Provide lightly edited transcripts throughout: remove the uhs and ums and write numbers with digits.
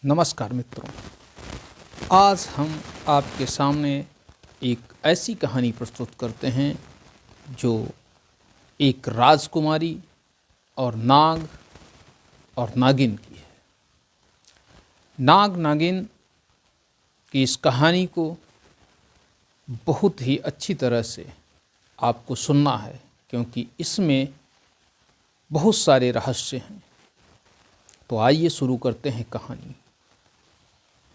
नमस्कार मित्रों, आज हम आपके सामने एक ऐसी कहानी प्रस्तुत करते हैं जो एक राजकुमारी और नाग और नागिन की है। नाग नागिन की इस कहानी को बहुत ही अच्छी तरह से आपको सुनना है, क्योंकि इसमें बहुत सारे रहस्य हैं। तो आइए शुरू करते हैं कहानी।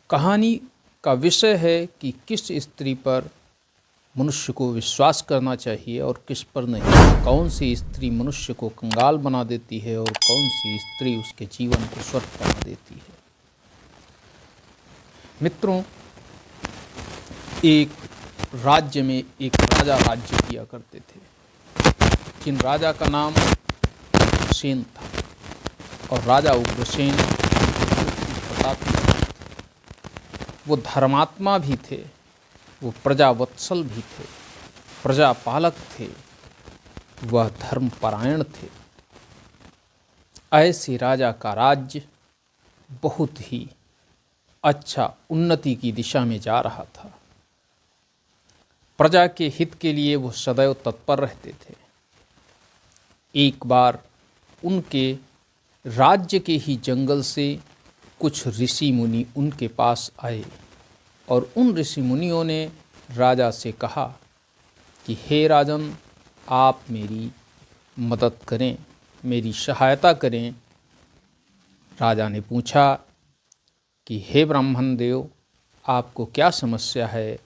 कहानी का विषय है कि किस स्त्री पर मनुष्य को विश्वास करना चाहिए और किस पर नहीं। कौन सी स्त्री मनुष्य को कंगाल बना देती है और कौन सी स्त्री उसके जीवन को स्वर्ग बना देती है। मित्रों, एक राज्य में एक राजा राज्य किया करते थे, जिन राजा का नाम उग्रसेन था। और राजा उग्रसेन प्रतापी थे। वो धर्मात्मा भी थे, वो प्रजावत्सल भी थे, प्रजापालक थे, वह धर्मपरायण थे। ऐसे राजा का राज्य बहुत ही अच्छा उन्नति की दिशा में जा रहा था। प्रजा के हित के लिए वो सदैव तत्पर रहते थे। एक बार उनके राज्य के ही जंगल से कुछ ऋषि मुनि उनके पास आए और उन ऋषि मुनियों ने राजा से कहा कि हे राजन, आप मेरी मदद करें, मेरी सहायता करें। राजा ने पूछा कि हे ब्राह्मण देव, आपको क्या समस्या है?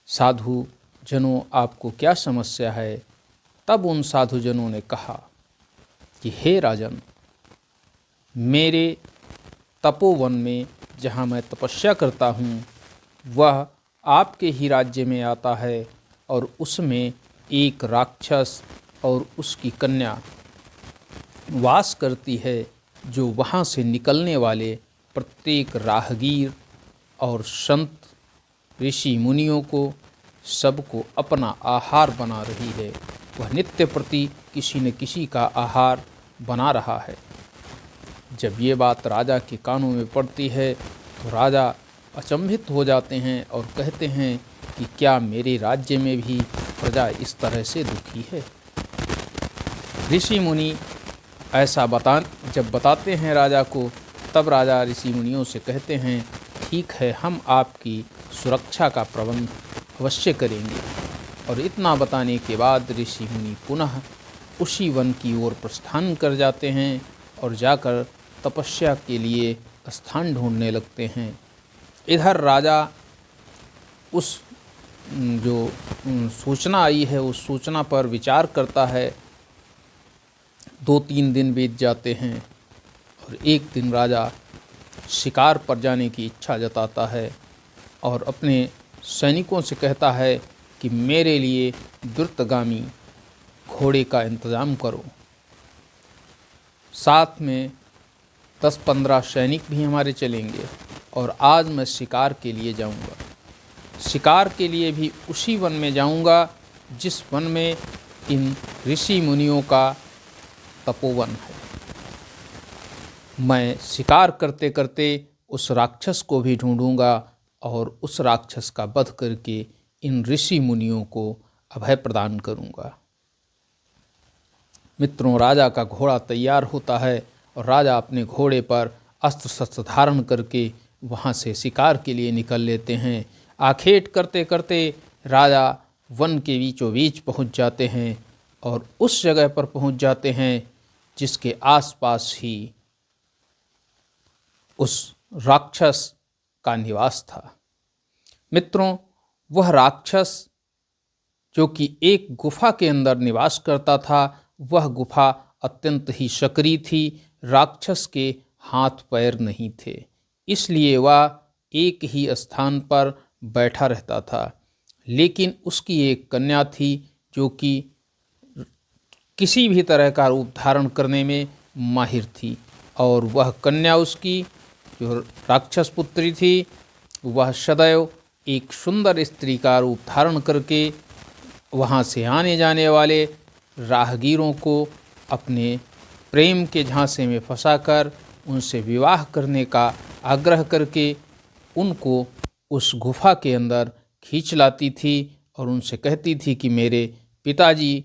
साधु जनों, आपको क्या समस्या है? तब उन साधु जनों ने कहा कि हे राजन, मेरे तपोवन में जहाँ मैं तपस्या करता हूँ वह आपके ही राज्य में आता है और उसमें एक राक्षस और उसकी कन्या वास करती है, जो वहाँ से निकलने वाले प्रत्येक राहगीर और संत ऋषि मुनियों को सबको अपना आहार बना रही है। वह नित्य प्रति किसी न किसी का आहार बना रहा है। जब ये बात राजा के कानों में पड़ती है तो राजा अचंभित हो जाते हैं और कहते हैं कि क्या मेरे राज्य में भी प्रजा इस तरह से दुखी है? ऋषि मुनि ऐसा जब बताते हैं राजा को, तब राजा ऋषि मुनियों से कहते हैं, ठीक है, हम आपकी सुरक्षा का प्रबंध अवश्य करेंगे। और इतना बताने के बाद ऋषि मुनि पुनः उसी वन की ओर प्रस्थान कर जाते हैं और जाकर तपस्या के लिए स्थान ढूंढने लगते हैं। इधर राजा उस जो सूचना आई है उस सूचना पर विचार करता है। 2-3 दिन बीत जाते हैं और एक दिन राजा शिकार पर जाने की इच्छा जताता है और अपने सैनिकों से कहता है कि मेरे लिए द्रुतगामी घोड़े का इंतज़ाम करो। साथ में 10-15 सैनिक भी हमारे चलेंगे और आज मैं शिकार के लिए जाऊंगा। शिकार के लिए भी उसी वन में जाऊंगा जिस वन में इन ऋषि मुनियों का तपोवन है। मैं शिकार करते करते उस राक्षस को भी ढूंढूंगा और उस राक्षस का वध करके इन ऋषि मुनियों को अभय प्रदान करूंगा। मित्रों, राजा का घोड़ा तैयार होता है और राजा अपने घोड़े पर अस्त्र शस्त्र धारण करके वहाँ से शिकार के लिए निकल लेते हैं। आखेट करते करते राजा वन के बीचों बीच पहुँच जाते हैं और उस जगह पर पहुँच जाते हैं जिसके आसपास ही उस राक्षस का निवास था। मित्रों, वह राक्षस जो कि एक गुफा के अंदर निवास करता था, वह गुफा अत्यंत ही सक्रिय थी। राक्षस के हाथ पैर नहीं थे, इसलिए वह एक ही स्थान पर बैठा रहता था। लेकिन उसकी एक कन्या थी जो कि किसी भी तरह का रूप धारण करने में माहिर थी। और वह कन्या उसकी जो राक्षस पुत्री थी, वह सदैव एक सुंदर स्त्री का रूप धारण करके वहाँ से आने जाने वाले राहगीरों को अपने प्रेम के झांसे में फंसाकर उनसे विवाह करने का आग्रह करके उनको उस गुफा के अंदर खींच लाती थी और उनसे कहती थी कि मेरे पिताजी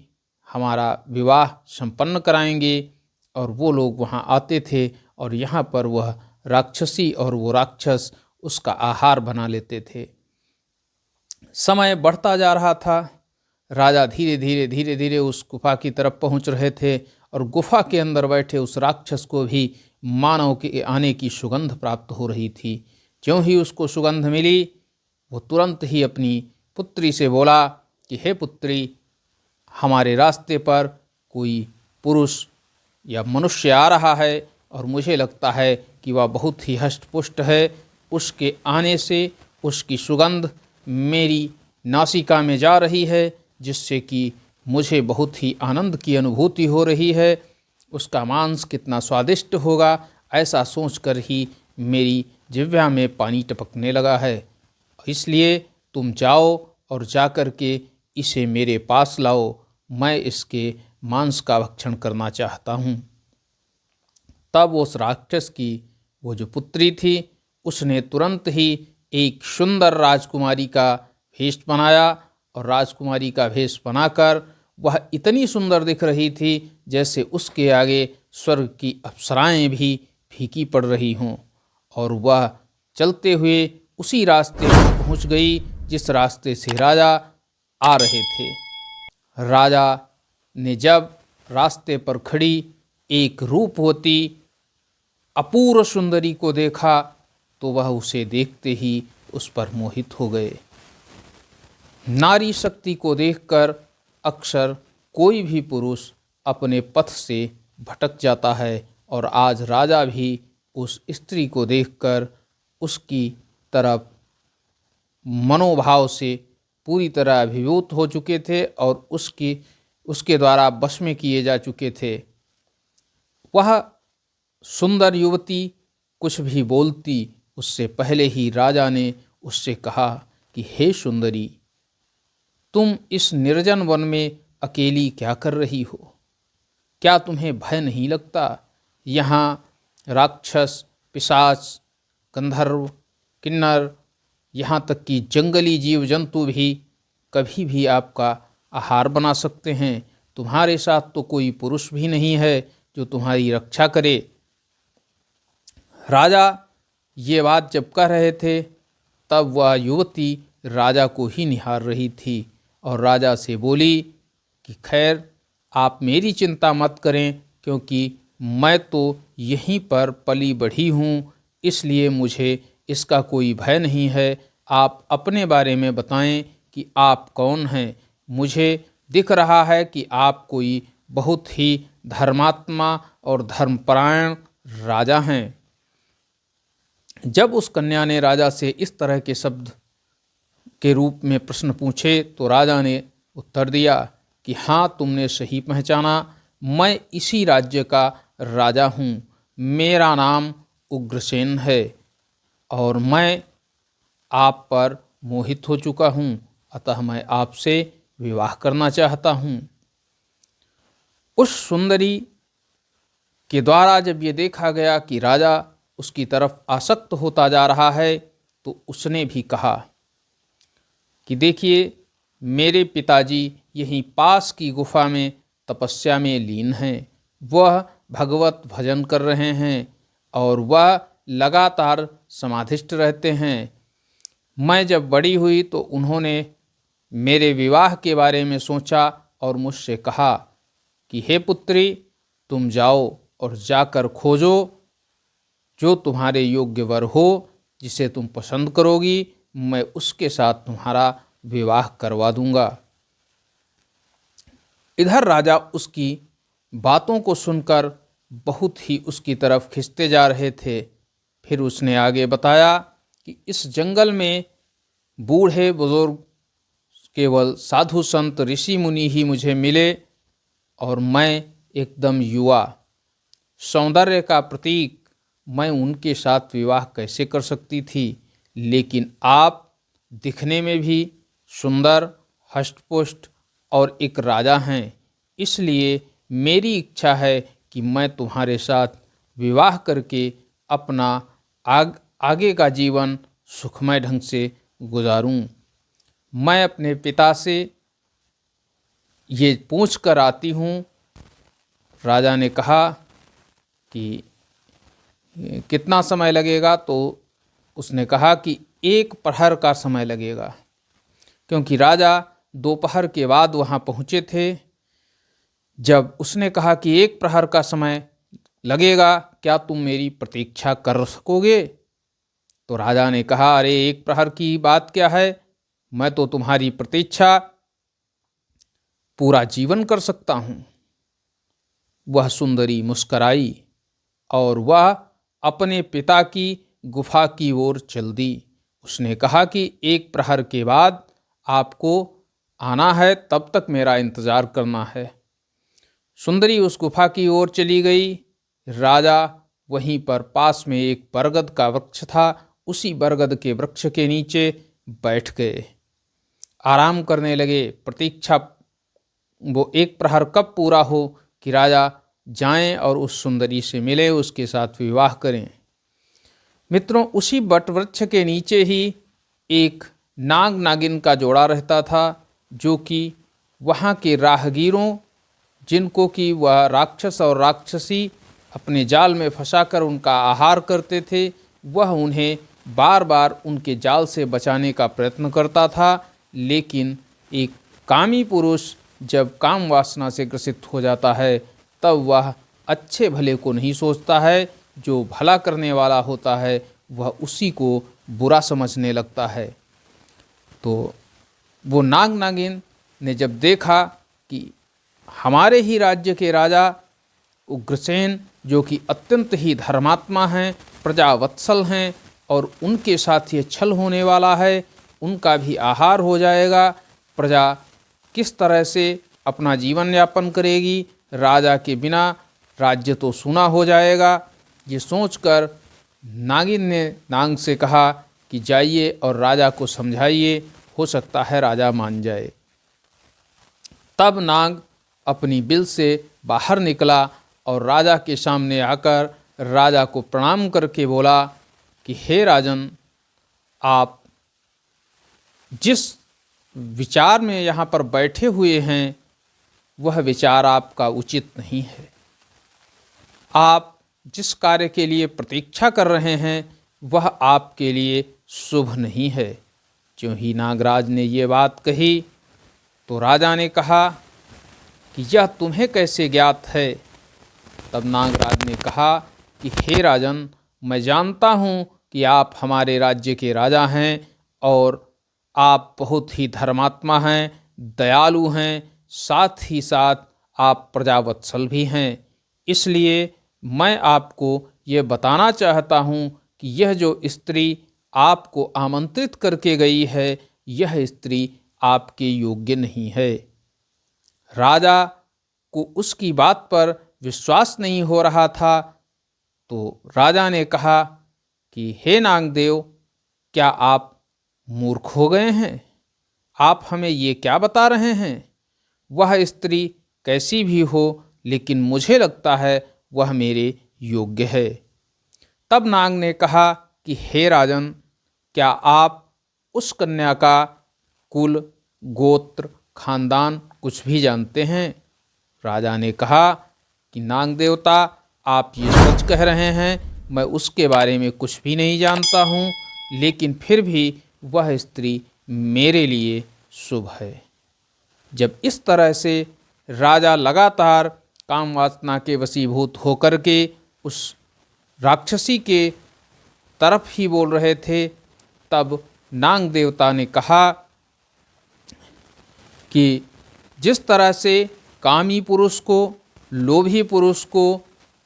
हमारा विवाह संपन्न कराएंगे। और वो लोग वहाँ आते थे और यहाँ पर वह राक्षसी और वो राक्षस उसका आहार बना लेते थे। समय बढ़ता जा रहा था। राजा धीरे धीरे उस गुफा की तरफ पहुँच रहे थे और गुफा के अंदर बैठे उस राक्षस को भी मानव के आने की सुगंध प्राप्त हो रही थी। ज्यों ही उसको सुगंध मिली, वो तुरंत ही अपनी पुत्री से बोला कि हे पुत्री, हमारे रास्ते पर कोई पुरुष या मनुष्य आ रहा है और मुझे लगता है कि वह बहुत ही हष्ट-पुष्ट है। उसके आने से उसकी सुगंध मेरी नासिका में जा रही है, जिससे कि मुझे बहुत ही आनंद की अनुभूति हो रही है। उसका मांस कितना स्वादिष्ट होगा, ऐसा सोचकर ही मेरी जिह्वा में पानी टपकने लगा है। इसलिए तुम जाओ और जाकर के इसे मेरे पास लाओ, मैं इसके मांस का भक्षण करना चाहता हूँ। तब उस राक्षस की वो जो पुत्री थी, उसने तुरंत ही एक सुंदर राजकुमारी का भेष बनाया और राजकुमारी का भेष बनाकर वह इतनी सुंदर दिख रही थी जैसे उसके आगे स्वर्ग की अप्सराएं भी फीकी पड़ रही हों। और वह चलते हुए उसी रास्ते पर पहुंच गई जिस रास्ते से राजा आ रहे थे। राजा ने जब रास्ते पर खड़ी एक रूपवती अपूर्व सुंदरी को देखा तो वह उसे देखते ही उस पर मोहित हो गए। नारी शक्ति को देखकर अक्सर कोई भी पुरुष अपने पथ से भटक जाता है और आज राजा भी उस स्त्री को देखकर उसकी तरफ मनोभाव से पूरी तरह अभिभूत हो चुके थे और उसके द्वारा वश में किए जा चुके थे। वह सुंदर युवती कुछ भी बोलती उससे पहले ही राजा ने उससे कहा कि हे सुंदरी, तुम इस निर्जन वन में अकेली क्या कर रही हो? क्या तुम्हें भय नहीं लगता? यहाँ राक्षस, पिशाच, गंधर्व, किन्नर, यहाँ तक कि जंगली जीव जंतु भी कभी भी आपका आहार बना सकते हैं। तुम्हारे साथ तो कोई पुरुष भी नहीं है जो तुम्हारी रक्षा करे। राजा ये बात जब कह रहे थे तब वह युवती राजा को ही निहार रही थी और राजा से बोली कि खैर, आप मेरी चिंता मत करें, क्योंकि मैं तो यहीं पर पली बढ़ी हूँ, इसलिए मुझे इसका कोई भय नहीं है। आप अपने बारे में बताएं कि आप कौन हैं। मुझे दिख रहा है कि आप कोई बहुत ही धर्मात्मा और धर्मपरायण राजा हैं। जब उस कन्या ने राजा से इस तरह के शब्द के रूप में प्रश्न पूछे तो राजा ने उत्तर दिया कि हाँ, तुमने सही पहचाना, मैं इसी राज्य का राजा हूँ। मेरा नाम उग्रसेन है और मैं आप पर मोहित हो चुका हूँ, अतः मैं आपसे विवाह करना चाहता हूँ। उस सुंदरी के द्वारा जब ये देखा गया कि राजा उसकी तरफ आसक्त होता जा रहा है तो उसने भी कहा कि देखिए, मेरे पिताजी यहीं पास की गुफा में तपस्या में लीन हैं। वह भगवत भजन कर रहे हैं और वह लगातार समाधिष्ठ रहते हैं। मैं जब बड़ी हुई तो उन्होंने मेरे विवाह के बारे में सोचा और मुझसे कहा कि हे पुत्री, तुम जाओ और जाकर खोजो जो तुम्हारे योग्य वर हो, जिसे तुम पसंद करोगी, मैं उसके साथ तुम्हारा विवाह करवा दूंगा। इधर राजा उसकी बातों को सुनकर बहुत ही उसकी तरफ खिंचते जा रहे थे। फिर उसने आगे बताया कि इस जंगल में बूढ़े बुजुर्ग, केवल साधु संत ऋषि मुनि ही मुझे मिले और मैं एकदम युवा, सौंदर्य का प्रतीक, मैं उनके साथ विवाह कैसे कर सकती थी। लेकिन आप दिखने में भी सुंदर, हष्टपुष्ट और एक राजा हैं, इसलिए मेरी इच्छा है कि मैं तुम्हारे साथ विवाह करके अपना आगे का जीवन सुखमय ढंग से गुजारूं। मैं अपने पिता से ये पूछ कर आती हूँ। राजा ने कहा कि कितना समय लगेगा? तो उसने कहा कि 1 प्रहर का समय लगेगा, क्योंकि राजा दोपहर के बाद वहाँ पहुँचे थे। जब उसने कहा कि 1 प्रहर का समय लगेगा, क्या तुम मेरी प्रतीक्षा कर सकोगे? तो राजा ने कहा, अरे 1 प्रहर की बात क्या है, मैं तो तुम्हारी प्रतीक्षा पूरा जीवन कर सकता हूँ। वह सुंदरी मुस्कराई और वह अपने पिता की गुफा की ओर चल दी। उसने कहा कि 1 प्रहर के बाद आपको आना है, तब तक मेरा इंतज़ार करना है। सुंदरी उस गुफा की ओर चली गई। राजा वहीं पर पास में एक बरगद का वृक्ष था, उसी बरगद के वृक्ष के नीचे बैठ गए, आराम करने लगे। प्रतीक्षा वो 1 प्रहर कब पूरा हो कि राजा जाएं और उस सुंदरी से मिलें, उसके साथ विवाह करें। मित्रों, उसी बट वृक्ष के नीचे ही एक नाग नागिन का जोड़ा रहता था, जो कि वहाँ के राहगीरों, जिनको कि वह राक्षस और राक्षसी अपने जाल में फंसाकर उनका आहार करते थे, वह उन्हें बार बार उनके जाल से बचाने का प्रयत्न करता था। लेकिन एक कामी पुरुष जब काम वासना से ग्रसित हो जाता है, तब वह अच्छे भले को नहीं सोचता है। जो भला करने वाला होता है वह उसी को बुरा समझने लगता है। तो वो नाग नागिन ने जब देखा कि हमारे ही राज्य के राजा उग्रसेन, जो कि अत्यंत ही धर्मात्मा हैं, प्रजावत्सल हैं, और उनके साथ ये छल होने वाला है, उनका भी आहार हो जाएगा, प्रजा किस तरह से अपना जीवन यापन करेगी, राजा के बिना राज्य तो सूना हो जाएगा। ये सोचकर नागिन ने नाग से कहा कि जाइए और राजा को समझाइए, हो सकता है राजा मान जाए। तब नाग अपनी बिल से बाहर निकला और राजा के सामने आकर राजा को प्रणाम करके बोला कि हे राजन, आप जिस विचार में यहाँ पर बैठे हुए हैं, वह विचार आपका उचित नहीं है। आप जिस कार्य के लिए प्रतीक्षा कर रहे हैं, वह आपके लिए शुभ नहीं है। ज्यों ही नागराज ने ये बात कही, तो राजा ने कहा कि यह तुम्हें कैसे ज्ञात है? तब नागराज ने कहा कि हे राजन, मैं जानता हूँ कि आप हमारे राज्य के राजा हैं और आप बहुत ही धर्मात्मा हैं, दयालु हैं, साथ ही साथ आप प्रजावत्सल भी हैं। इसलिए मैं आपको ये बताना चाहता हूँ कि यह जो स्त्री आपको आमंत्रित करके गई है, यह स्त्री आपके योग्य नहीं है। राजा को उसकी बात पर विश्वास नहीं हो रहा था, तो राजा ने कहा कि हे नागदेव, क्या आप मूर्ख हो गए हैं? आप हमें ये क्या बता रहे हैं? वह स्त्री कैसी भी हो, लेकिन मुझे लगता है वह मेरे योग्य है। तब नाग ने कहा कि हे राजन, क्या आप उस कन्या का कुल, गोत्र, खानदान कुछ भी जानते हैं? राजा ने कहा कि नाग देवता, आप ये सच कह रहे हैं, मैं उसके बारे में कुछ भी नहीं जानता हूँ, लेकिन फिर भी वह स्त्री मेरे लिए शुभ है। जब इस तरह से राजा लगातार काम वासना के वशीभूत होकर के उस राक्षसी के तरफ ही बोल रहे थे, तब नाग देवता ने कहा कि जिस तरह से कामी पुरुष को, लोभी पुरुष को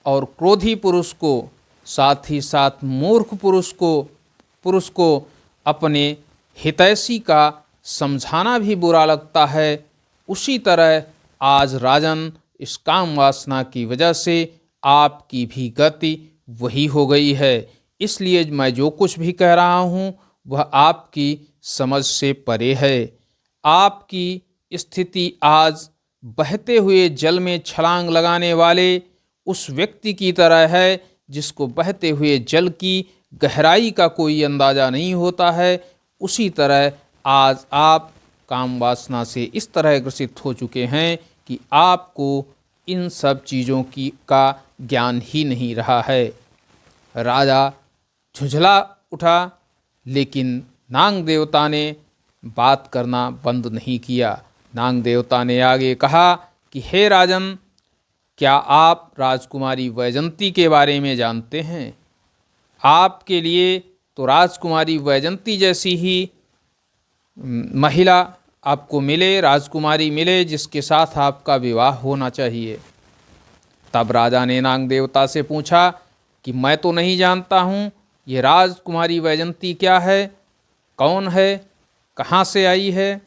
और क्रोधी पुरुष को, साथ ही साथ मूर्ख पुरुष को अपने हितैषी का समझाना भी बुरा लगता है, उसी तरह आज राजन इस काम वासना की वजह से आपकी भी गति वही हो गई है। इसलिए मैं जो कुछ भी कह रहा हूँ वह आपकी समझ से परे है। आपकी स्थिति आज बहते हुए जल में छलांग लगाने वाले उस व्यक्ति की तरह है जिसको बहते हुए जल की गहराई का कोई अंदाज़ा नहीं होता है, उसी तरह आज आप काम वासना से इस तरह ग्रसित हो चुके हैं कि आपको इन सब चीज़ों की का ज्ञान ही नहीं रहा है। राजा झुंझला उठा, लेकिन नाग देवता ने बात करना बंद नहीं किया। नाग देवता ने आगे कहा कि हे राजन, क्या आप राजकुमारी वैजंती के बारे में जानते हैं? आपके लिए तो राजकुमारी वैजंती जैसी ही महिला आपको मिले, राजकुमारी मिले, जिसके साथ आपका विवाह होना चाहिए। तब राजा ने नाग देवता से पूछा कि मैं तो नहीं जानता हूँ, ये राजकुमारी वैजंती क्या है, कौन है, कहाँ से आई है?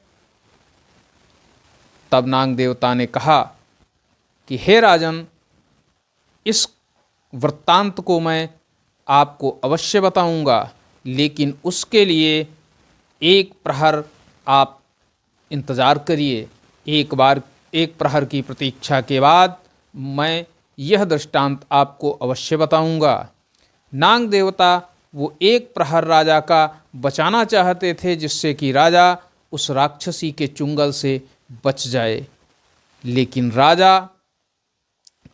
तब नाग देवता ने कहा कि हे राजन, इस वृत्तांत को मैं आपको अवश्य बताऊंगा, लेकिन उसके लिए एक प्रहर आप इंतज़ार करिए। एक प्रहर की प्रतीक्षा के बाद मैं यह दृष्टांत आपको अवश्य बताऊंगा। नाग देवता वो एक प्रहर राजा का बचाना चाहते थे, जिससे कि राजा उस राक्षसी के चुंगल से बच जाए। लेकिन राजा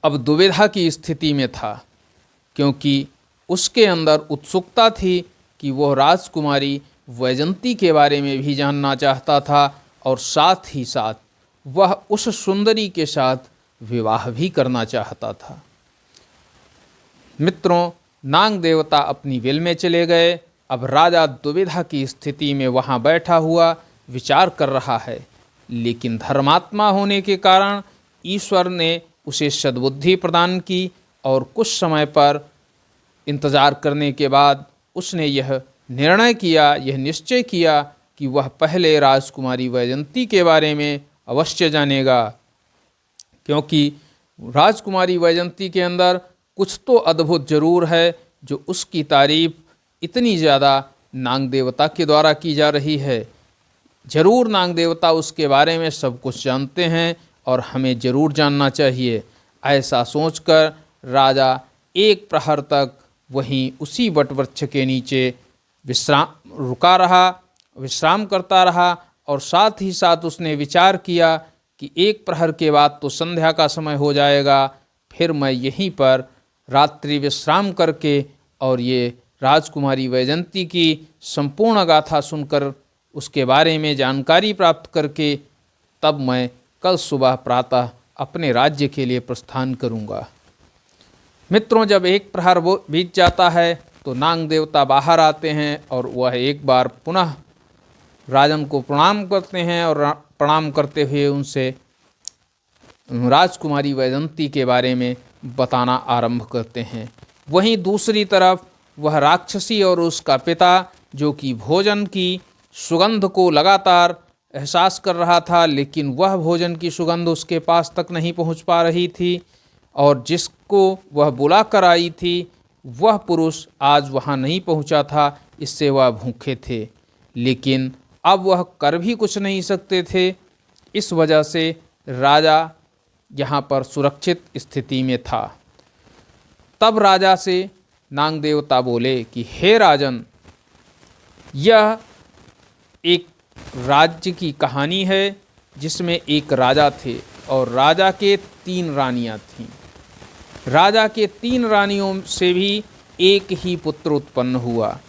अब दुविधा की स्थिति में था, क्योंकि उसके अंदर उत्सुकता थी कि वह राजकुमारी वैजंती के बारे में भी जानना चाहता था, और साथ ही साथ वह उस सुंदरी के साथ विवाह भी करना चाहता था। मित्रों, नाग देवता अपनी विल में चले गए। अब राजा दुविधा की स्थिति में वहाँ बैठा हुआ विचार कर रहा है, लेकिन धर्मात्मा होने के कारण ईश्वर ने उसे सद्बुद्धि प्रदान की, और कुछ समय पर इंतज़ार करने के बाद उसने यह निर्णय किया, यह निश्चय किया कि वह पहले राजकुमारी वैजंती के बारे में अवश्य जानेगा, क्योंकि राजकुमारी वैजंती के अंदर कुछ तो अद्भुत जरूर है, जो उसकी तारीफ इतनी ज़्यादा नाग देवता के द्वारा की जा रही है। जरूर नाग देवता उसके बारे में सब कुछ जानते हैं, और हमें जरूर जानना चाहिए। ऐसा सोचकर राजा एक प्रहर तक वहीं उसी वटवृक्ष के नीचे विश्राम करता रहा, और साथ ही साथ उसने विचार किया कि एक प्रहर के बाद तो संध्या का समय हो जाएगा, फिर मैं यहीं पर रात्रि विश्राम करके और ये राजकुमारी वैजंती की संपूर्ण गाथा सुनकर, उसके बारे में जानकारी प्राप्त करके, तब मैं कल सुबह प्रातः अपने राज्य के लिए प्रस्थान करूंगा। मित्रों, जब एक प्रहर बीत जाता है तो नाग देवता बाहर आते हैं, और वह एक बार पुनः राजन को प्रणाम करते हैं, और प्रणाम करते हुए उनसे राजकुमारी वैजंती के बारे में बताना आरंभ करते हैं। वहीं दूसरी तरफ वह राक्षसी और उसका पिता, जो कि भोजन की सुगंध को लगातार एहसास कर रहा था, लेकिन वह भोजन की सुगंध उसके पास तक नहीं पहुंच पा रही थी, और जिसको वह बुला कर आई थी वह पुरुष आज वहां नहीं पहुंचा था, इससे वह भूखे थे। लेकिन अब वह कर भी कुछ नहीं सकते थे, इस वजह से राजा यहाँ पर सुरक्षित स्थिति में था। तब राजा से नाग देवता बोले कि हे राजन, यह एक राज्य की कहानी है, जिसमें एक राजा थे और राजा के 3 रानियां थीं। राजा के 3 रानियों से भी एक ही पुत्र उत्पन्न हुआ।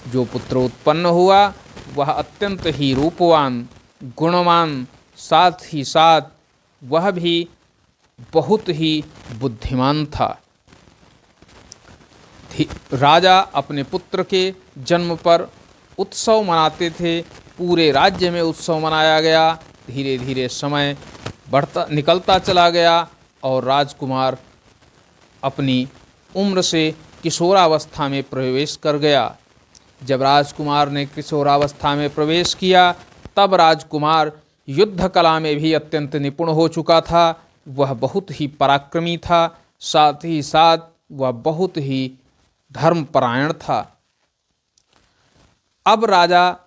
जो पुत्र उत्पन्न हुआ वह अत्यंत ही रूपवान, गुणवान, साथ ही साथ वह भी बहुत ही बुद्धिमान था। राजा अपने पुत्र के जन्म पर उत्सव मनाते थे, पूरे राज्य में उत्सव मनाया गया। धीरे धीरे समय निकलता चला गया, और राजकुमार अपनी उम्र से किशोरावस्था में प्रवेश कर गया। जब राजकुमार ने किशोरावस्था में प्रवेश किया, तब राजकुमार युद्ध कला में भी अत्यंत निपुण हो चुका था। वह बहुत ही पराक्रमी था, साथ ही साथ वह बहुत ही धर्मपरायण था। अब राजा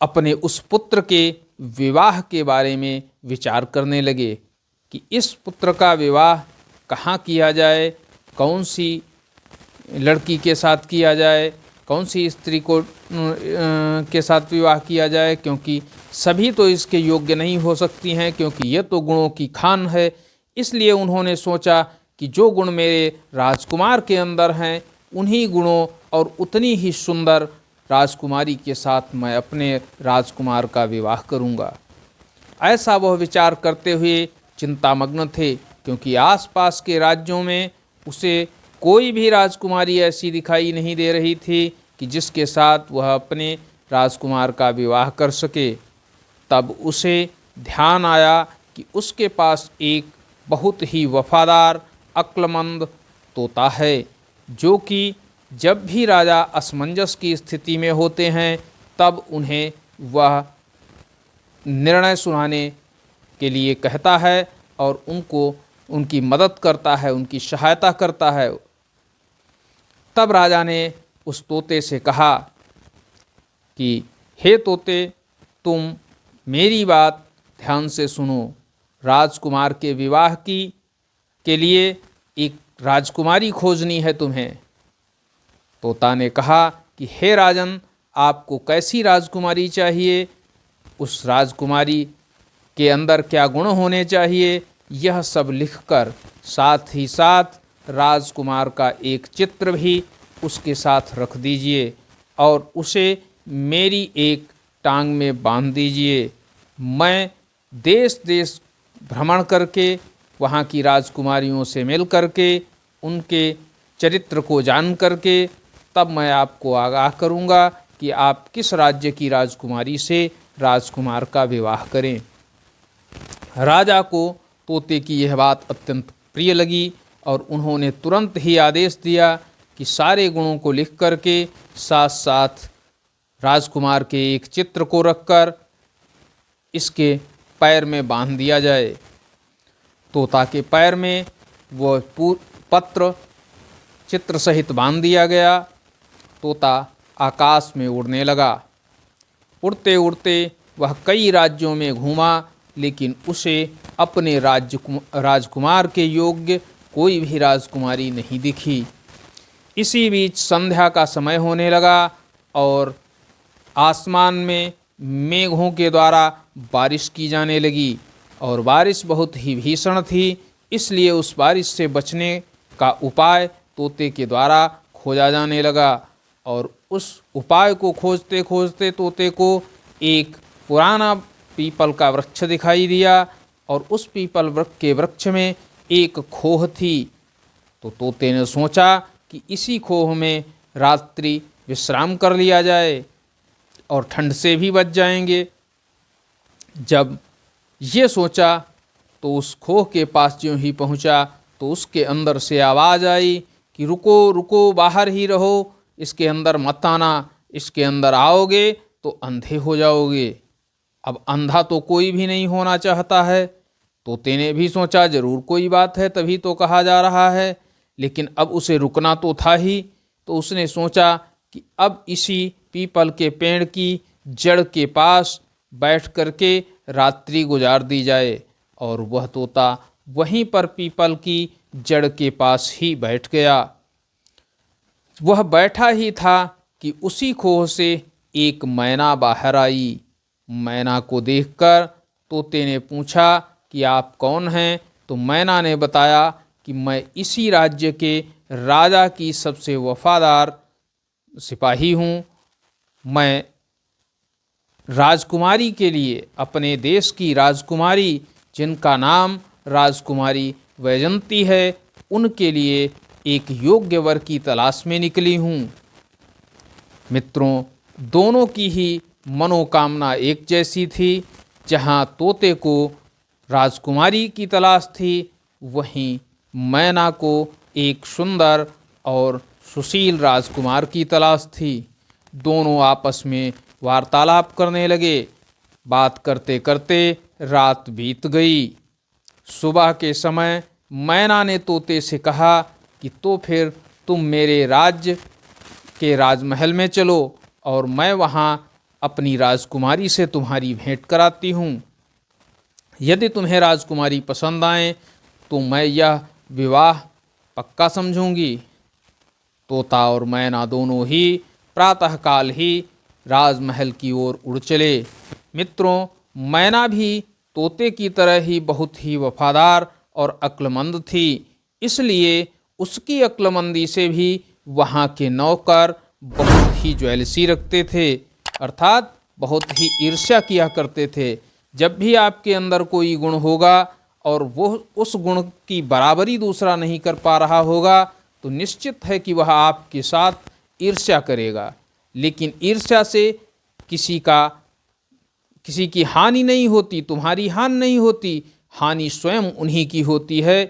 अपने उस पुत्र के विवाह के बारे में विचार करने लगे कि इस पुत्र का विवाह कहाँ किया जाए, कौन सी लड़की के साथ किया जाए, कौन सी स्त्री को के साथ विवाह किया जाए, क्योंकि सभी तो इसके योग्य नहीं हो सकती हैं, क्योंकि यह तो गुणों की खान है। इसलिए उन्होंने सोचा कि जो गुण मेरे राजकुमार के अंदर हैं, उन्हीं गुणों और उतनी ही सुंदर राजकुमारी के साथ मैं अपने राजकुमार का विवाह करूंगा। ऐसा वह विचार करते हुए चिंतामग्न थे, क्योंकि आसपास के राज्यों में उसे कोई भी राजकुमारी ऐसी दिखाई नहीं दे रही थी कि जिसके साथ वह अपने राजकुमार का विवाह कर सके। तब उसे ध्यान आया कि उसके पास एक बहुत ही वफादार अक्लमंद तोता है, जो कि जब भी राजा असमंजस की स्थिति में होते हैं तब उन्हें वह निर्णय सुनाने के लिए कहता है और उनको उनकी मदद करता है, उनकी सहायता करता है। तब राजा ने उस तोते से कहा कि हे तोते, तुम मेरी बात ध्यान से सुनो। राजकुमार के विवाह के लिए एक राजकुमारी खोजनी है तुम्हें। तोता ने कहा कि हे राजन, आपको कैसी राजकुमारी चाहिए, उस राजकुमारी के अंदर क्या गुण होने चाहिए, यह सब लिखकर साथ ही साथ राजकुमार का एक चित्र भी उसके साथ रख दीजिए और उसे मेरी एक टांग में बांध दीजिए। मैं देश देश भ्रमण करके वहाँ की राजकुमारियों से मिल करके उनके चरित्र को जान करके तब मैं आपको आगाह करूँगा कि आप किस राज्य की राजकुमारी से राजकुमार का विवाह करें। राजा को तोते की यह बात अत्यंत प्रिय लगी और उन्होंने तुरंत ही आदेश दिया कि सारे गुणों को लिख करके साथ साथ राजकुमार के एक चित्र को रखकर इसके पैर में बांध दिया जाए। तोता के पैर में वह पत्र चित्र सहित बांध दिया गया। तोता आकाश में उड़ने लगा। उड़ते उड़ते वह कई राज्यों में घूमा, लेकिन उसे अपने राजकुमार के योग्य कोई भी राजकुमारी नहीं दिखी। इसी बीच संध्या का समय होने लगा और आसमान में मेघों के द्वारा बारिश की जाने लगी और बारिश बहुत ही भीषण थी। इसलिए उस बारिश से बचने का उपाय तोते के द्वारा खोजा जाने लगा और उस उपाय को खोजते खोजते तोते को एक पुराना पीपल का वृक्ष दिखाई दिया और उस पीपल के वृक्ष में एक खोह थी। तो तोते ने सोचा कि इसी खोह में रात्रि विश्राम कर लिया जाए और ठंड से भी बच जाएंगे। जब ये सोचा तो उस खोह के पास ज्यों ही पहुंचा तो उसके अंदर से आवाज़ आई कि रुको रुको, बाहर ही रहो, इसके अंदर मत आना, इसके अंदर आओगे तो अंधे हो जाओगे। अब अंधा तो कोई भी नहीं होना चाहता है। तोते ने भी सोचा जरूर कोई बात है, तभी तो कहा जा रहा है, लेकिन अब उसे रुकना तो था ही। तो उसने सोचा कि अब इसी पीपल के पेड़ की जड़ के पास बैठ करके रात्रि गुजार दी जाए। और वह तोता वहीं पर पीपल की जड़ के पास ही बैठ गया। वह बैठा ही था कि उसी खोह से एक मैना बाहर आई। मैना को देखकर तोते ने पूछा कि आप कौन हैं? तो मैना ने बताया कि मैं इसी राज्य के राजा की सबसे वफादार सिपाही हूँ। मैं राजकुमारी के लिए, अपने देश की राजकुमारी जिनका नाम राजकुमारी वैजंती है, उनके लिए एक योग्य वर की तलाश में निकली हूँ। मित्रों, दोनों की ही मनोकामना एक जैसी थी। जहाँ तोते को राजकुमारी की तलाश थी, वहीं मैना को एक सुंदर और सुशील राजकुमार की तलाश थी। दोनों आपस में वार्तालाप करने लगे। बात करते करते रात बीत गई। सुबह के समय मैना ने तोते से कहा कि तो फिर तुम मेरे राज्य के राजमहल में चलो और मैं वहाँ अपनी राजकुमारी से तुम्हारी भेंट कराती हूँ। यदि तुम्हें राजकुमारी पसंद आए तो मैं यह विवाह पक्का समझूंगी। तोता और मैना दोनों ही प्रातःकाल ही राजमहल की ओर उड़ चले। मित्रों, मैना भी तोते की तरह ही बहुत ही वफादार और अक्लमंद थी, इसलिए उसकी अक्लमंदी से भी वहाँ के नौकर बहुत ही ज्वेलसी रखते थे, अर्थात बहुत ही ईर्ष्या किया करते थे। जब भी आपके अंदर कोई गुण होगा और वो उस गुण की बराबरी दूसरा नहीं कर पा रहा होगा तो निश्चित है कि वह आपके साथ ईर्ष्या करेगा। लेकिन ईर्ष्या से किसी की हानि नहीं होती, तुम्हारी हानि नहीं होती, हानि स्वयं उन्हीं की होती है।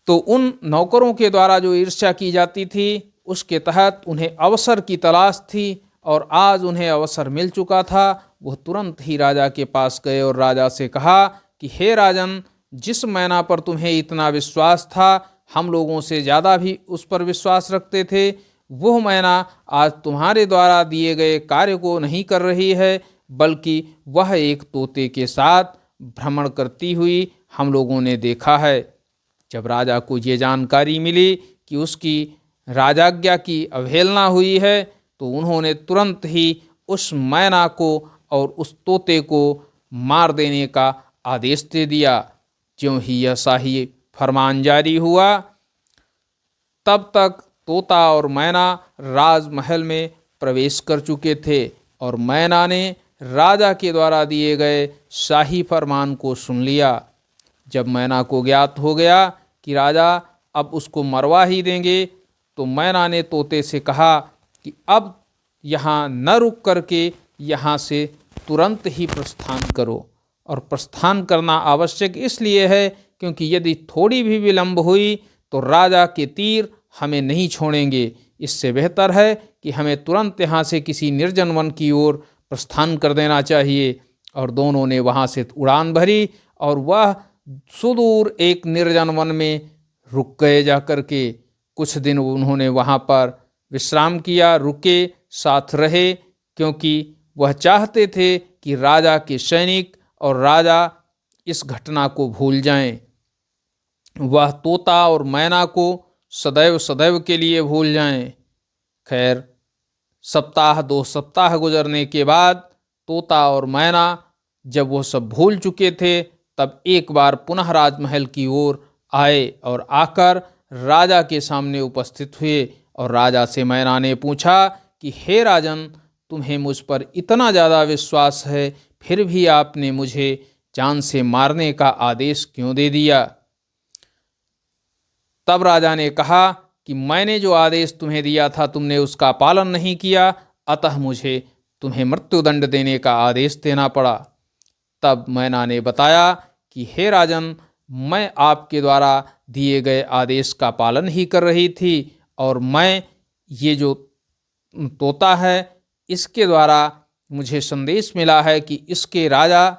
तो उन नौकरों के द्वारा जो ईर्ष्या की जाती थी उसके तहत उन्हें अवसर की तलाश थी और आज उन्हें अवसर मिल चुका था। वह तुरंत ही राजा के पास गए और राजा से कहा कि हे राजन, जिस मैना पर तुम्हें इतना विश्वास था, हम लोगों से ज़्यादा भी उस पर विश्वास रखते थे, वह मैना आज तुम्हारे द्वारा दिए गए कार्य को नहीं कर रही है, बल्कि वह एक तोते के साथ भ्रमण करती हुई हम लोगों ने देखा है। जब राजा को ये जानकारी मिली कि उसकी राजाज्ञा की अवहेलना हुई है तो उन्होंने तुरंत ही उस मैना को और उस तोते को मार देने का आदेश दे दिया। ज्यों ही यह शाही फरमान जारी हुआ, तब तक तोता और मैना राजमहल में प्रवेश कर चुके थे और मैना ने राजा के द्वारा दिए गए शाही फरमान को सुन लिया। जब मैना को ज्ञात हो गया कि राजा अब उसको मरवा ही देंगे, तो मैना ने तोते से कहा कि अब यहाँ न रुक करके यहाँ से तुरंत ही प्रस्थान करो। और प्रस्थान करना आवश्यक इसलिए है क्योंकि यदि थोड़ी भी विलंब हुई तो राजा के तीर हमें नहीं छोड़ेंगे। इससे बेहतर है कि हमें तुरंत यहाँ से किसी निर्जन वन की ओर प्रस्थान कर देना चाहिए। और दोनों ने वहाँ से उड़ान भरी और वह सुदूर एक निर्जन वन में रुक गए। जाकर के कुछ दिन उन्होंने वहाँ पर विश्राम किया, रुके, साथ रहे, क्योंकि वह चाहते थे कि राजा के सैनिक और राजा इस घटना को भूल जाएं, वह तोता और मैना को सदैव सदैव के लिए भूल जाएं। खैर, सप्ताह 2 सप्ताह गुजरने के बाद तोता और मैना जब वो सब भूल चुके थे, तब एक बार पुनः राजमहल की ओर आए और आकर राजा के सामने उपस्थित हुए। और राजा से मैना ने पूछा कि हे राजन, तुम्हें मुझ पर इतना ज़्यादा विश्वास है, फिर भी आपने मुझे जान से मारने का आदेश क्यों दे दिया? तब राजा ने कहा कि मैंने जो आदेश तुम्हें दिया था तुमने उसका पालन नहीं किया, अतः मुझे तुम्हें मृत्युदंड देने का आदेश देना पड़ा। तब मैना ने बताया कि हे राजन, मैं आपके द्वारा दिए गए आदेश का पालन ही कर रही थी और मैं ये जो तोता है इसके द्वारा मुझे संदेश मिला है कि इसके राजा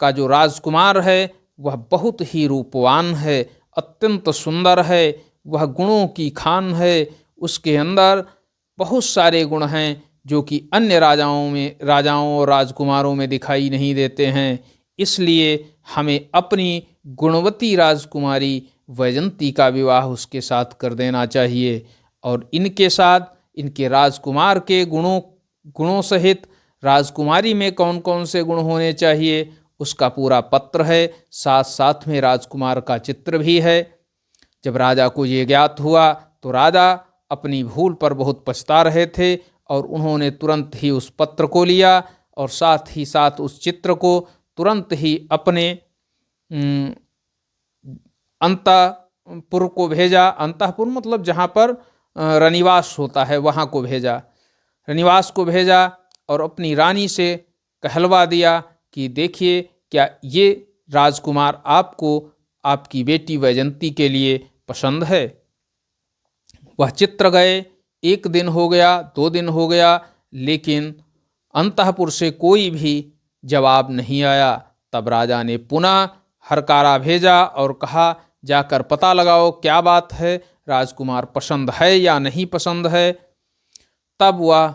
का जो राजकुमार है वह बहुत ही रूपवान है, अत्यंत सुंदर है, वह गुणों की खान है, उसके अंदर बहुत सारे गुण हैं जो कि अन्य राजाओं और राजकुमारों में दिखाई नहीं देते हैं। इसलिए हमें अपनी गुणवती राजकुमारी वैजंती का विवाह उसके साथ कर देना चाहिए। और इनके साथ इनके राजकुमार के गुणों सहित राजकुमारी में कौन कौन से गुण होने चाहिए उसका पूरा पत्र है, साथ साथ में राजकुमार का चित्र भी है। जब राजा को ये ज्ञात हुआ तो राजा अपनी भूल पर बहुत पछता रहे थे और उन्होंने तुरंत ही उस पत्र को लिया और साथ ही साथ उस चित्र को तुरंत ही अपने अंतःपुर को भेजा। अंतःपुर मतलब जहाँ पर रनिवास होता है वहाँ को भेजा, रनिवास को भेजा और अपनी रानी से कहलवा दिया कि देखिए क्या ये राजकुमार आपको आपकी बेटी वैजंती के लिए पसंद है। वह चित्र गए, 1 दिन हो गया, 2 दिन हो गया, लेकिन अंतःपुर से कोई भी जवाब नहीं आया। तब राजा ने पुनः हरकारा भेजा और कहा जाकर पता लगाओ क्या बात है, राजकुमार पसंद है या नहीं पसंद है। तब वह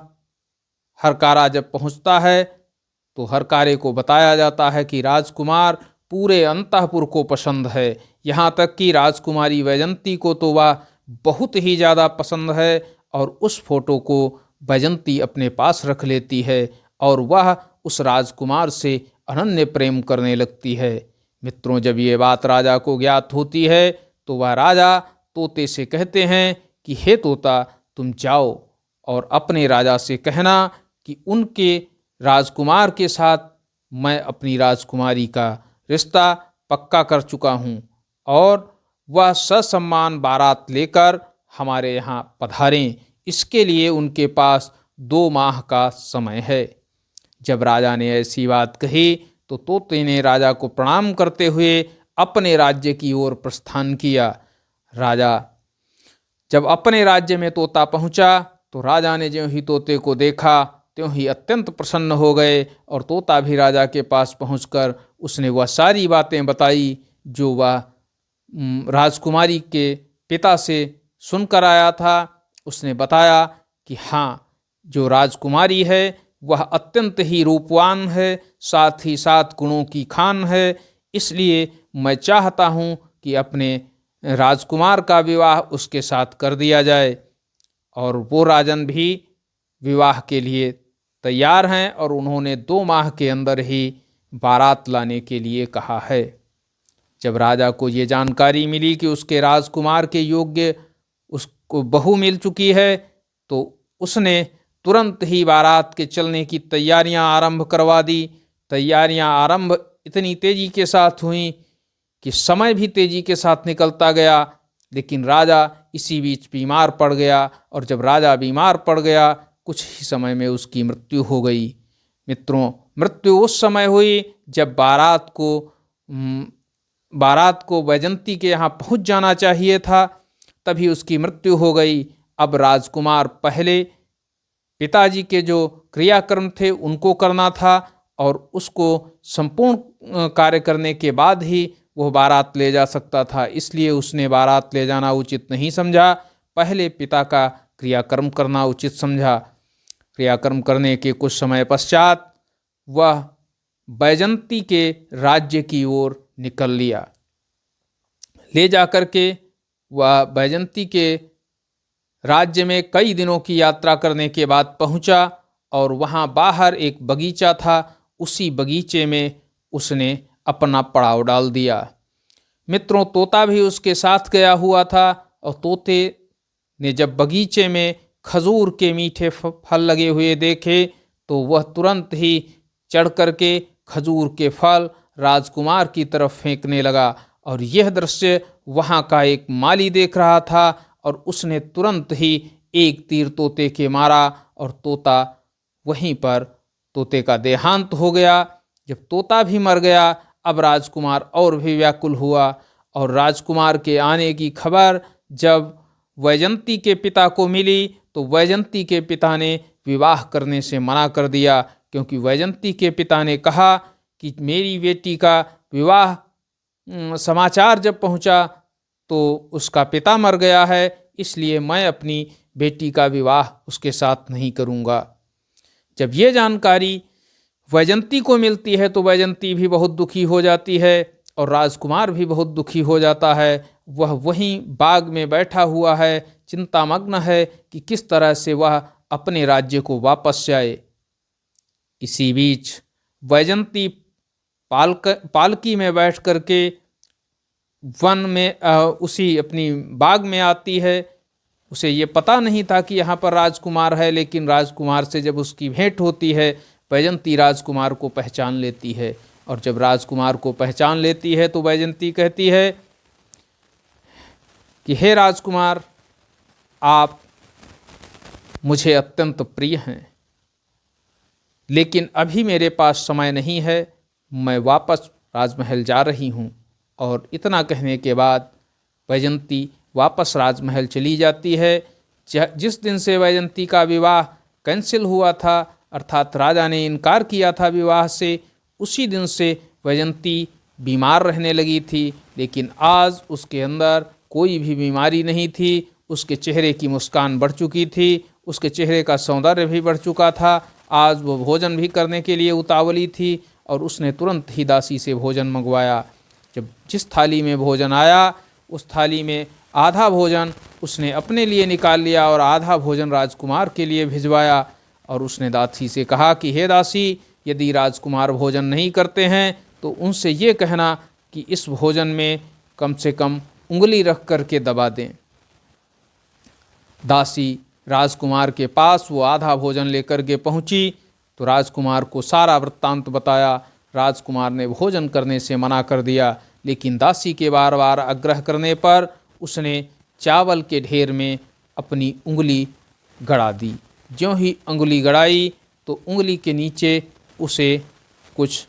हरकारा जब पहुंचता है तो हरकारे को बताया जाता है कि राजकुमार पूरे अंतःपुर को पसंद है, यहाँ तक कि राजकुमारी वैजंती को तो वह बहुत ही ज़्यादा पसंद है और उस फोटो को बैजंती अपने पास रख लेती है और वह उस राजकुमार से अनन्य प्रेम करने लगती है। मित्रों, जब ये बात राजा को ज्ञात होती है तो वह राजा तोते से कहते हैं कि हे तोता, तुम जाओ और अपने राजा से कहना कि उनके राजकुमार के साथ मैं अपनी राजकुमारी का रिश्ता पक्का कर चुका हूँ और वह ससम्मान बारात लेकर हमारे यहाँ पधारें। इसके लिए उनके पास 2 माह का समय है। जब राजा ने ऐसी बात कही तो तोते ने राजा को प्रणाम करते हुए अपने राज्य की ओर प्रस्थान किया। राजा जब अपने राज्य में तोता पहुंचा तो राजा ने ज्यों ही तोते को देखा त्यों ही अत्यंत प्रसन्न हो गए और तोता भी राजा के पास पहुंचकर उसने वह सारी बातें बताई जो वह राजकुमारी के पिता से सुनकर आया था। उसने बताया कि हाँ, जो राजकुमारी है वह अत्यंत ही रूपवान है, साथ ही साथ गुणों की खान है, इसलिए मैं चाहता हूँ कि अपने राजकुमार का विवाह उसके साथ कर दिया जाए। और वो राजन भी विवाह के लिए तैयार हैं और उन्होंने 2 माह के अंदर ही बारात लाने के लिए कहा है। जब राजा को ये जानकारी मिली कि उसके राजकुमार के योग्य उसको बहू मिल चुकी है तो उसने तुरंत ही बारात के चलने की तैयारियां आरंभ करवा दी। तैयारियां आरंभ इतनी तेजी के साथ हुई कि समय भी तेजी के साथ निकलता गया, लेकिन राजा इसी बीच बीमार पड़ गया और जब राजा बीमार पड़ गया कुछ ही समय में उसकी मृत्यु हो गई। मित्रों, मृत्यु उस समय हुई जब बारात को बैजंती के यहाँ पहुँच जाना चाहिए था, तभी उसकी मृत्यु हो गई। अब राजकुमार पहले पिताजी के जो क्रियाक्रम थे उनको करना था और उसको संपूर्ण कार्य करने के बाद ही वह बारात ले जा सकता था, इसलिए उसने बारात ले जाना उचित नहीं समझा, पहले पिता का क्रियाक्रम करना उचित समझा। क्रियाक्रम करने के कुछ समय पश्चात वह बैजंती के राज्य की ओर निकल लिया। ले जाकर के वह बैजंती के राज्य में कई दिनों की यात्रा करने के बाद पहुंचा और वहां बाहर एक बगीचा था, उसी बगीचे में उसने अपना पड़ाव डाल दिया। मित्रों, तोता भी उसके साथ गया हुआ था और तोते ने जब बगीचे में खजूर के मीठे फल लगे हुए देखे तो वह तुरंत ही चढ़ करके खजूर के फल राजकुमार की तरफ फेंकने लगा और यह दृश्य वहाँ का एक माली देख रहा था और उसने तुरंत ही एक तीर तोते के मारा और तोता वहीं पर तोते का देहांत हो गया। जब तोता भी मर गया अब राजकुमार और भी व्याकुल हुआ और राजकुमार के आने की खबर जब वैजंती के पिता को मिली तो वैजंती के पिता ने विवाह करने से मना कर दिया, क्योंकि वैजंती के पिता ने कहा कि मेरी बेटी का विवाह समाचार जब पहुंचा तो उसका पिता मर गया है, इसलिए मैं अपनी बेटी का विवाह उसके साथ नहीं करूंगा। जब ये जानकारी वैजंती को मिलती है तो वैजंती भी बहुत दुखी हो जाती है और राजकुमार भी बहुत दुखी हो जाता है। वह वहीं बाग में बैठा हुआ है, चिंतामग्न है कि किस तरह से वह अपने राज्य को वापस जाए। इसी बीच वैजंती पालकी में बैठ करके वन में उसी अपनी बाग में आती है। उसे ये पता नहीं था कि यहाँ पर राजकुमार है, लेकिन राजकुमार से जब उसकी भेंट होती है वैजंती राजकुमार को पहचान लेती है और जब राजकुमार को पहचान लेती है तो वैजंती कहती है कि हे राजकुमार, आप मुझे अत्यंत प्रिय हैं, लेकिन अभी मेरे पास समय नहीं है, मैं वापस राजमहल जा रही हूँ। और इतना कहने के बाद वैजंती वापस राजमहल चली जाती है। जिस दिन से वैजंती का विवाह कैंसिल हुआ था, अर्थात राजा ने इनकार किया था विवाह से, उसी दिन से वैजंती बीमार रहने लगी थी, लेकिन आज उसके अंदर कोई भी बीमारी नहीं थी। उसके चेहरे की मुस्कान बढ़ चुकी थी, उसके चेहरे का सौंदर्य भी बढ़ चुका था। आज वो भोजन भी करने के लिए उतावली थी और उसने तुरंत ही दासी से भोजन मंगवाया। जब जिस थाली में भोजन आया उस थाली में आधा भोजन उसने अपने लिए निकाल लिया और आधा भोजन राजकुमार के लिए भिजवाया। और उसने दासी से कहा कि हे दासी, यदि राजकुमार भोजन नहीं करते हैं तो उनसे ये कहना कि इस भोजन में कम से कम उंगली रख कर के दबा दें। दासी राजकुमार के पास वो आधा भोजन लेकर के पहुंची तो राजकुमार को सारा वृत्तांत बताया। राजकुमार ने भोजन करने से मना कर दिया, लेकिन दासी के बार बार आग्रह करने पर उसने चावल के ढेर में अपनी उंगली गड़ा दी। ज्यों ही उंगली गड़ाई तो उंगली के नीचे उसे कुछ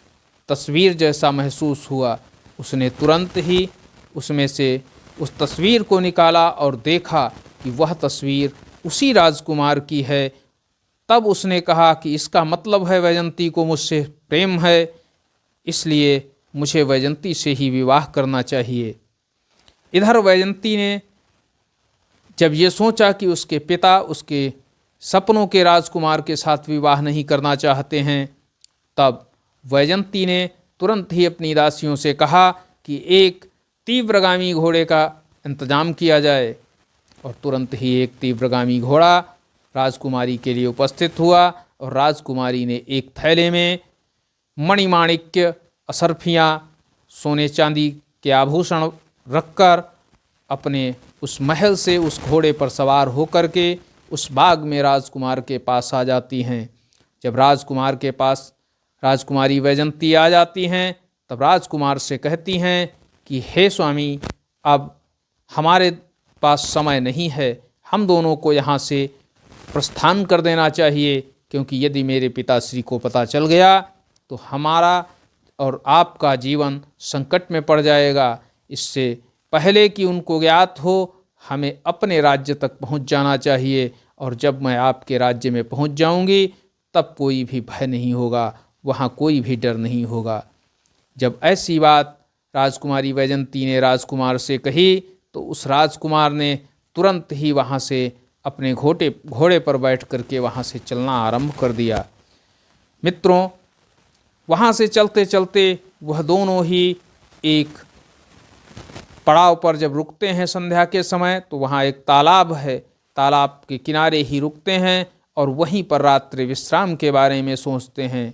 तस्वीर जैसा महसूस हुआ। उसने तुरंत ही उसमें से उस तस्वीर को निकाला और देखा कि वह तस्वीर उसी राजकुमार की है। तब उसने कहा कि इसका मतलब है वैजयंती को मुझसे प्रेम है, इसलिए मुझे वैजयंती से ही विवाह करना चाहिए। इधर वैजयंती ने जब ये सोचा कि उसके पिता उसके सपनों के राजकुमार के साथ विवाह नहीं करना चाहते हैं, तब वैजयंती ने तुरंत ही अपनी दासियों से कहा कि एक तीव्रगामी घोड़े का इंतजाम किया जाए। और तुरंत ही एक तीव्रगामी घोड़ा राजकुमारी के लिए उपस्थित हुआ और राजकुमारी ने एक थैले में मणिमाणिक्य, असरफियाँ, सोने चांदी के आभूषण रखकर अपने उस महल से उस घोड़े पर सवार होकर के उस बाग में राजकुमार के पास आ जाती हैं। जब राजकुमार के पास राजकुमारी वैजयंती आ जाती हैं तब राजकुमार से कहती हैं कि हे स्वामी, अब हमारे पास समय नहीं है, हम दोनों को यहाँ से प्रस्थान कर देना चाहिए, क्योंकि यदि मेरे पिताश्री को पता चल गया तो हमारा और आपका जीवन संकट में पड़ जाएगा। इससे पहले कि उनको ज्ञात हो, हमें अपने राज्य तक पहुंच जाना चाहिए, और जब मैं आपके राज्य में पहुंच जाऊंगी तब कोई भी भय नहीं होगा, वहाँ कोई भी डर नहीं होगा। जब ऐसी बात राजकुमारी वैजयंती ने राजकुमार से कही तो उस राजकुमार ने तुरंत ही वहाँ से अपने घोड़े पर बैठ करके वहाँ से चलना आरंभ कर दिया। मित्रों, वहाँ से चलते चलते वह दोनों ही एक पड़ाव पर जब रुकते हैं संध्या के समय, तो वहाँ एक तालाब है, तालाब के किनारे ही रुकते हैं और वहीं पर रात्रि विश्राम के बारे में सोचते हैं।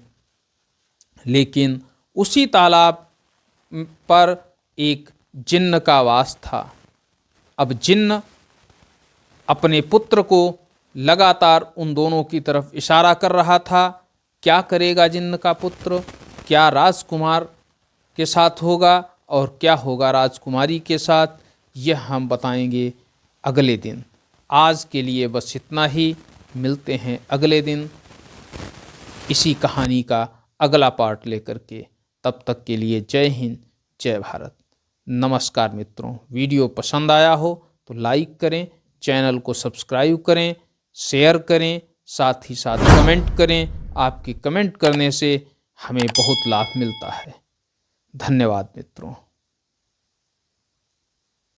लेकिन उसी तालाब पर एक जिन्न का वास था। अब जिन्न अपने पुत्र को लगातार उन दोनों की तरफ इशारा कर रहा था। क्या करेगा जिन्न का पुत्र? क्या राजकुमार के साथ होगा और क्या होगा राजकुमारी के साथ, यह हम बताएंगे अगले दिन। आज के लिए बस इतना ही। मिलते हैं अगले दिन इसी कहानी का अगला पार्ट लेकर के। तब तक के लिए जय हिंद, जय भारत, नमस्कार। मित्रों, वीडियो पसंद आया हो तो लाइक करें, चैनल को सब्सक्राइब करें, शेयर करें, साथ ही साथ कमेंट करें। आपकी कमेंट करने से हमें बहुत लाभ मिलता है। धन्यवाद मित्रों।